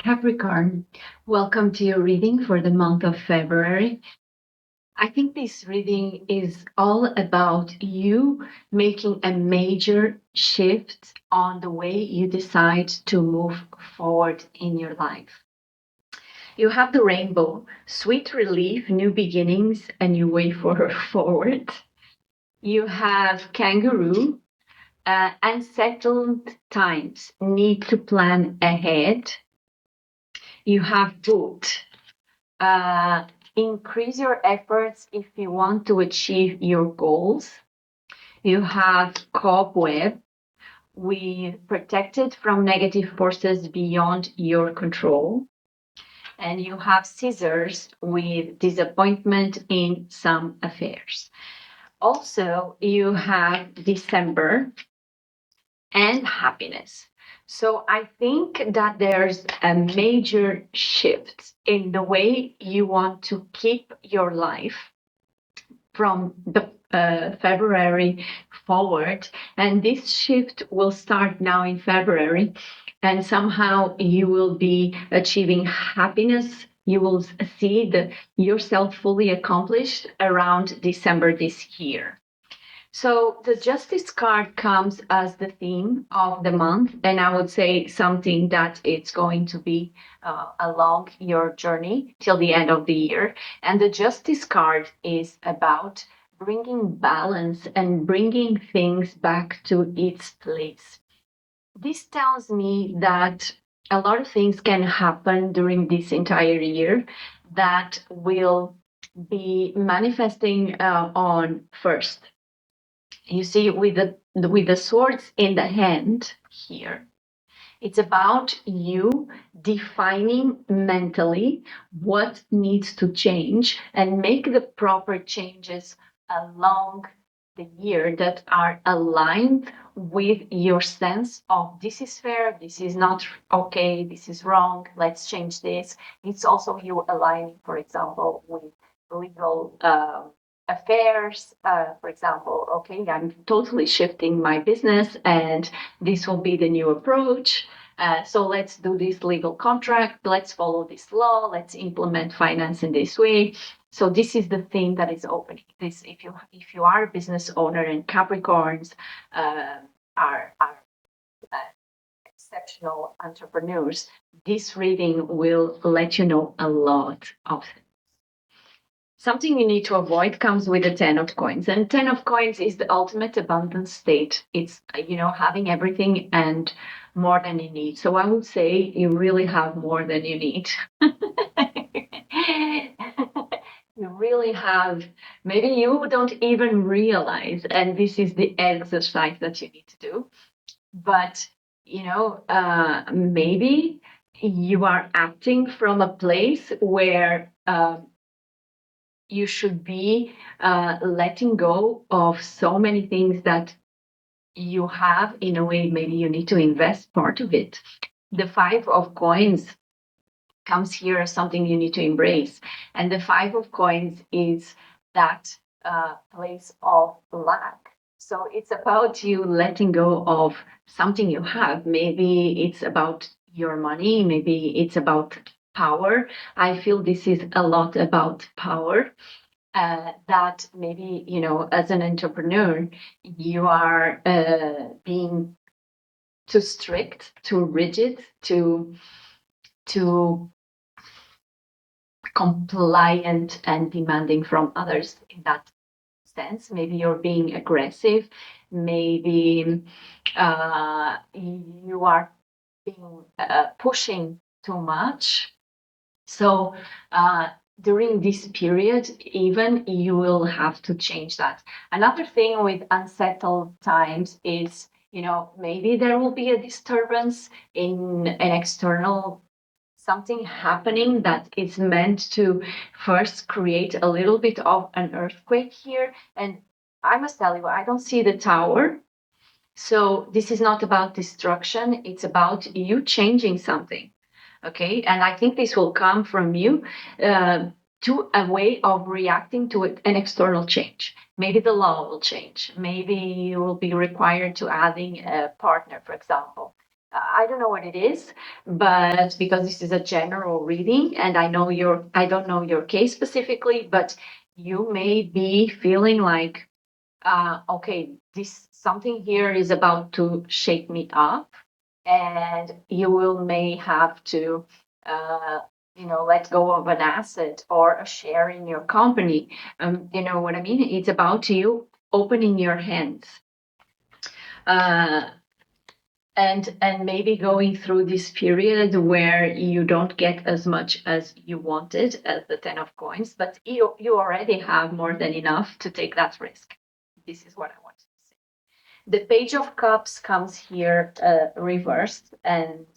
Capricorn, welcome to your reading for the month of February. I think this reading is all about you making a major shift on the way you decide to move forward in your life. You have the rainbow, sweet relief, new beginnings, a new way forward. You have kangaroo, unsettled times, need to plan ahead. You have boot, uh, increase your efforts if you want to achieve your goals. You have cobweb, we protected from negative forces beyond your control. And you have scissors with disappointment in some affairs. Also, you have December and happiness. So I think that there's a major shift in the way you want to keep your life from the February forward. And this shift will start now in February. And somehow you will be achieving happiness. You will see yourself fully accomplished around December this year. So the Justice card comes as the theme of the month, and I would say something that it's going to be along your journey till the end of the year. And the Justice card is about bringing balance and bringing things back to its place. This tells me that a lot of things can happen during this entire year that will be manifesting on first. You see, with the swords in the hand here, it's about you defining mentally what needs to change and make the proper changes along the year that are aligned with your sense of this is fair, this is not okay, this is wrong, let's change this. It's also you aligning, for example, with legal affairs. For example, okay, I'm totally shifting my business and this will be the new approach. So let's do this legal contract, let's follow this law, let's implement finance in this way. So this is the thing that is opening. This, if you are a business owner and Capricorns are exceptional entrepreneurs, this reading will let you know a lot of things. Something you need to avoid comes with the 10 of coins. And 10 of coins is the ultimate abundance state. It's, having everything and more than you need. So I would say you really have more than you need. You really have, maybe you don't even realize, and this is the exercise that you need to do. But, maybe you are acting from a place where you should be letting go of so many things that you have. In a way, maybe you need to invest part of it. The 5 of coins comes here as something you need to embrace. And the 5 of coins is that place of lack. So it's about you letting go of something you have. Maybe it's about your money, maybe it's about power. I feel this is a lot about power. That maybe, as an entrepreneur, you are being too strict, too rigid, too compliant and demanding from others in that sense. Maybe you're being aggressive. Maybe you are being pushing too much. So during this period, even you will have to change that. Another thing with unsettled times is, maybe there will be a disturbance in an external something happening that is meant to first create a little bit of an earthquake here. And I must tell you, I don't see the tower. So this is not about destruction. It's about you changing something. Okay. And I think this will come from you to a way of reacting to an external change. Maybe the law will change. Maybe you will be required to adding a partner, for example. I don't know what it is, but because this is a general reading, and I don't know your case specifically, but you may be feeling like, okay, this something here is about to shake me up, and you will may have to, uh, let go of an asset or a share in your company. You know what I mean? It's about you opening your hands. Uh, and maybe going through this period where you don't get as much as you wanted as the 10 of coins, but you already have more than enough to take that risk. This is what I want to say. The page of cups comes here reversed, and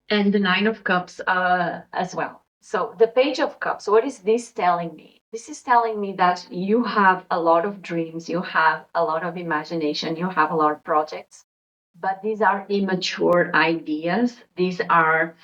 the 9 of cups as well. So the page of cups, what is this telling me? This is telling me that you have a lot of dreams, you have a lot of imagination, you have a lot of projects, but these are immature ideas. These are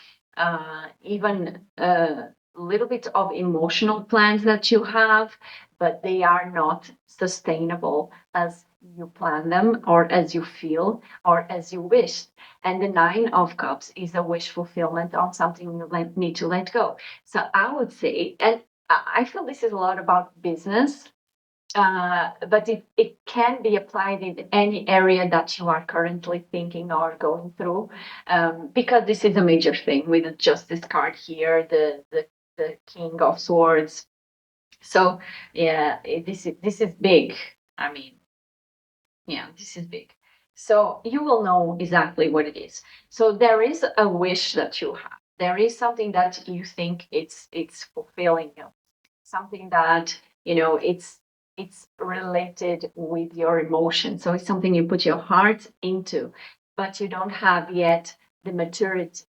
even a little bit of emotional plans that you have, but they are not sustainable as you plan them or as you feel or as you wish. And the 9 of cups is a wish fulfillment on something you need to let go. So I would say, and I feel this is a lot about business, but it can be applied in any area that you are currently thinking or going through, because this is a major thing with the Justice card here, the King of Swords. So yeah, this is big. I mean, yeah, this is big. So you will know exactly what it is. So there is a wish that you have. There is something that you think it's fulfilling you. Something that, it's related with your emotions. So it's something you put your heart into, but you don't have yet the maturity,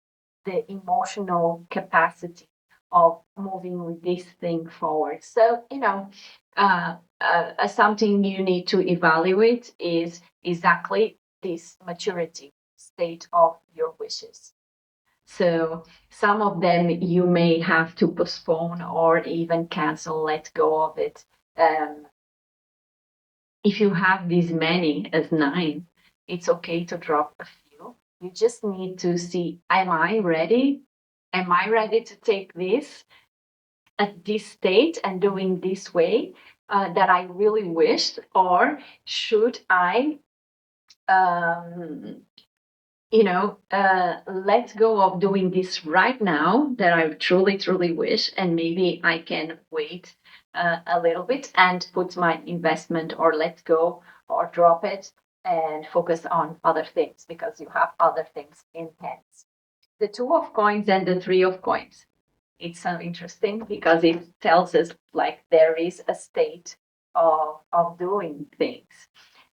the emotional capacity of moving with this thing forward. So, something you need to evaluate is exactly this maturity state of your wishes. So some of them you may have to postpone or even cancel, let go of it. If you have these many as 9, it's okay to drop a few. You just need to see, am I ready? Am I ready to take this at this state and doing this way that I really wished? Or should I um, let go of doing this right now that I truly, truly wish, and maybe I can wait a little bit and put my investment or let go or drop it and focus on other things because you have other things in hands. The 2 of coins and the 3 of coins. It's so interesting because it tells us like there is a state of doing things.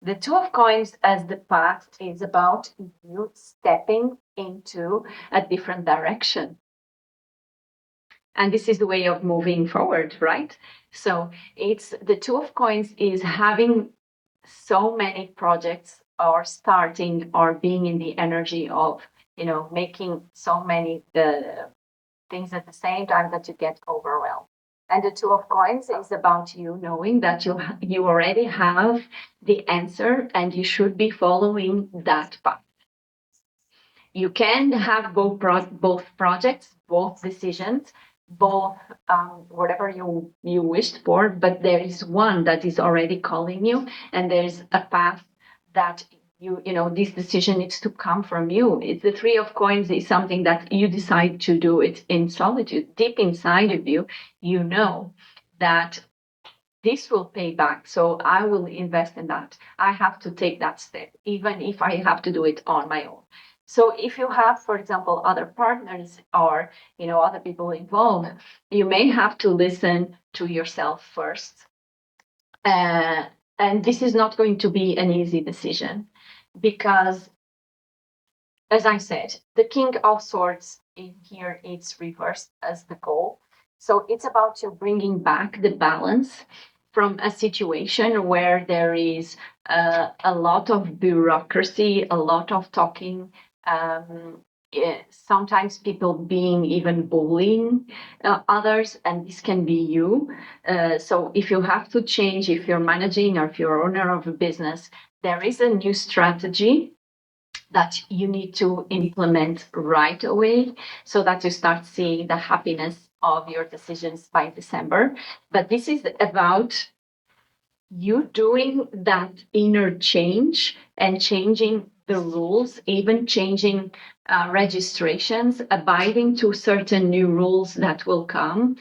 The 2 of coins as the path is about you stepping into a different direction. And this is the way of moving forward, right? So it's the 2 of coins is having so many projects or starting or being in the energy of, making so many things at the same time that you get overwhelmed. And the 2 of coins is about you knowing that you already have the answer and you should be following that path. You can have both projects, both decisions, both whatever you wished for, but there is one that is already calling you, and there's a path that this decision needs to come from you. It's the 3 of coins is something that you decide to do it in solitude, deep inside of you. You know that this will pay back. So I will invest in that. I have to take that step, even if I have to do it on my own. So if you have, for example, other partners or other people involved, you may have to listen to yourself first. And this is not going to be an easy decision because, as I said, the King of Swords in here it's reversed as the goal. So it's about you bringing back the balance from a situation where there is a lot of bureaucracy, a lot of talking, sometimes people being even bullying others, and this can be you. So if you have to change, if you're managing or if you're owner of a business, there is a new strategy that you need to implement right away so that you start seeing the happiness of your decisions by December. But this is about you doing that inner change and changing the rules, even changing registrations, abiding to certain new rules that will come,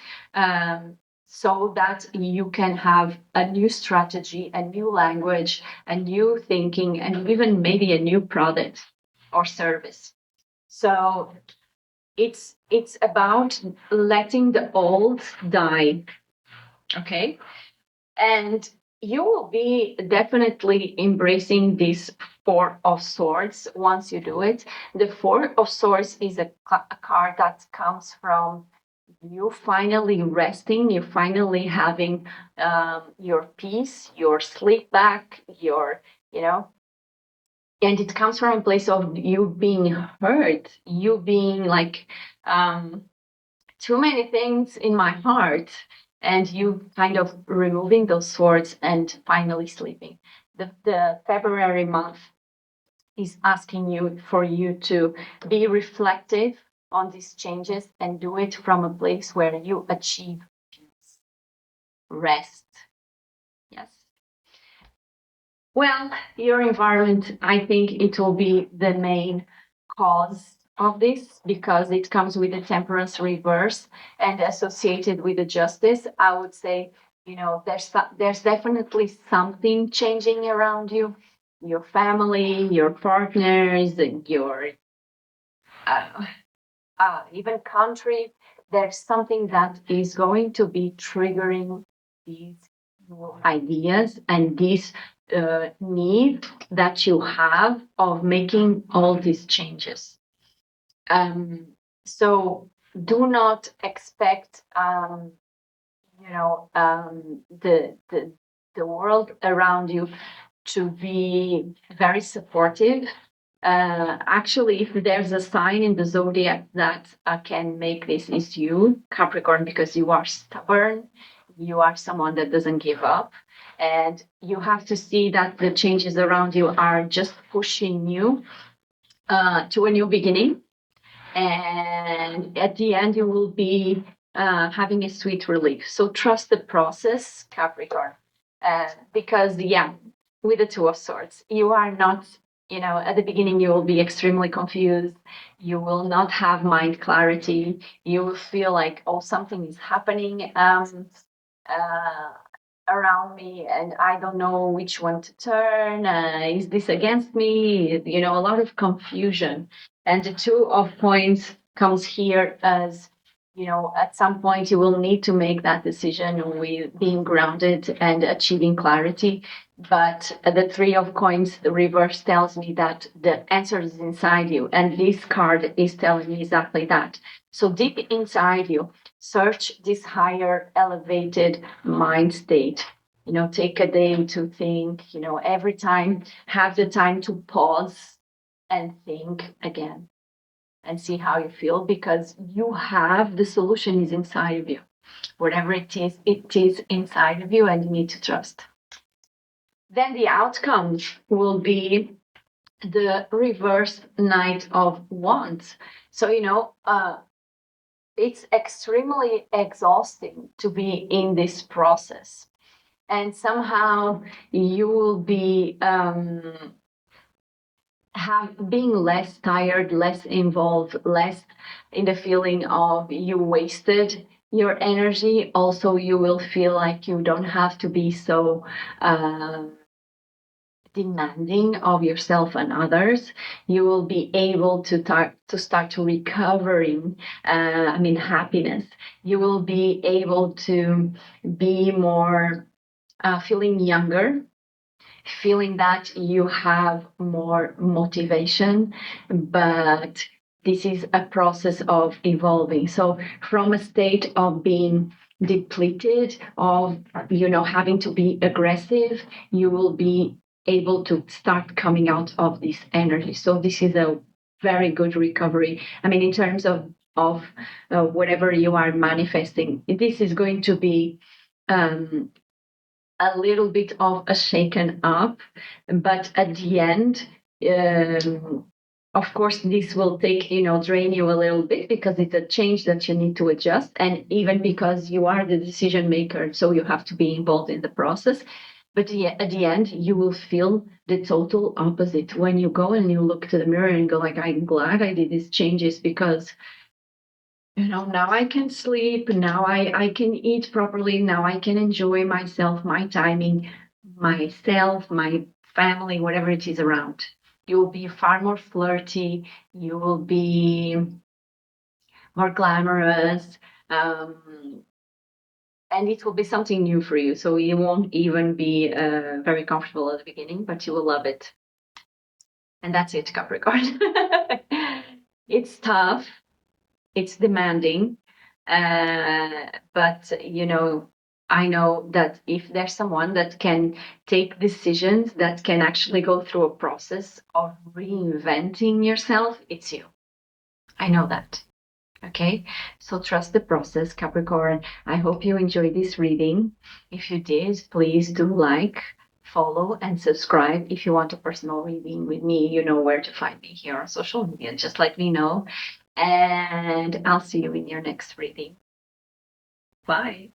so that you can have a new strategy, a new language, a new thinking, and even maybe a new product or service. So it's about letting the old die. Okay. And you will be definitely embracing this Four of Swords once you do it. The Four of Swords is a card that comes from you finally resting, you finally having your peace, your sleep back, you know, and it comes from a place of you being hurt, you being like, too many things in my heart, and you kind of removing those swords and finally sleeping. The February month is asking you for you to be reflective on these changes and do it from a place where you achieve peace, rest. Yes. Well, your environment, I think it will be the main cause of this because it comes with the temperance reverse and associated with the justice. I would say, there's definitely something changing around you, your family, your partners, your uh, even country. There's something that is going to be triggering these ideas and this need that you have of making all these changes. So do not expect, the world around you to be very supportive. Actually, if there's a sign in the zodiac that can make this, is you, Capricorn, because you are stubborn, you are someone that doesn't give up, and you have to see that the changes around you are just pushing you to a new beginning. And at the end, you will be having a sweet relief. So trust the process, Capricorn, because, yeah, with the Two of Swords, you are not, at the beginning, you will be extremely confused. You will not have mind clarity. You will feel like, oh, something is happening uh, around me, and I don't know which one to turn. Is this against me? A lot of confusion. And the Two of Coins comes here as, at some point you will need to make that decision with being grounded and achieving clarity. But the Three of Coins, the reverse, tells me that the answer is inside you. And this card is telling me exactly that. So deep inside you, search this higher elevated mind state. Take a day to think, every time, have the time to pause and think again and see how you feel, because you have the solution is inside of you. Whatever it is inside of you, and you need to trust. Then the outcome will be the reverse Knight of Wands. So, it's extremely exhausting to be in this process. And somehow you will be being less tired, less involved, less in the feeling of you wasted your energy. Also, you will feel like you don't have to be so demanding of yourself and others. You will be able to start to recovering. Happiness. You will be able to be more feeling younger, feeling that you have more motivation, but this is a process of evolving. So from a state of being depleted, of having to be aggressive, you will be able to start coming out of this energy. So this is a very good recovery. In terms of whatever you are manifesting, this is going to be a little bit of a shaken up, but at the end, of course, this will take, drain you a little bit because it's a change that you need to adjust. And even because you are the decision maker, so you have to be involved in the process. But at the end, you will feel the total opposite when you go and you look to the mirror and go like, I'm glad I did these changes because now I can sleep, now I can eat properly, now I can enjoy myself, my timing, myself, my family, whatever it is around. You will be far more flirty, you will be more glamorous, and it will be something new for you. So you won't even be very comfortable at the beginning, but you will love it. And that's it, Capricorn. It's tough, it's demanding, but I know that if there's someone that can take decisions, that can actually go through a process of reinventing yourself, it's you. I know that. Okay, so trust the process, Capricorn. I hope you enjoyed this reading. If you did, please do like, follow, and subscribe. If you want a personal reading with me, you know where to find me here on social media. Just let me know. And I'll see you in your next reading. Bye.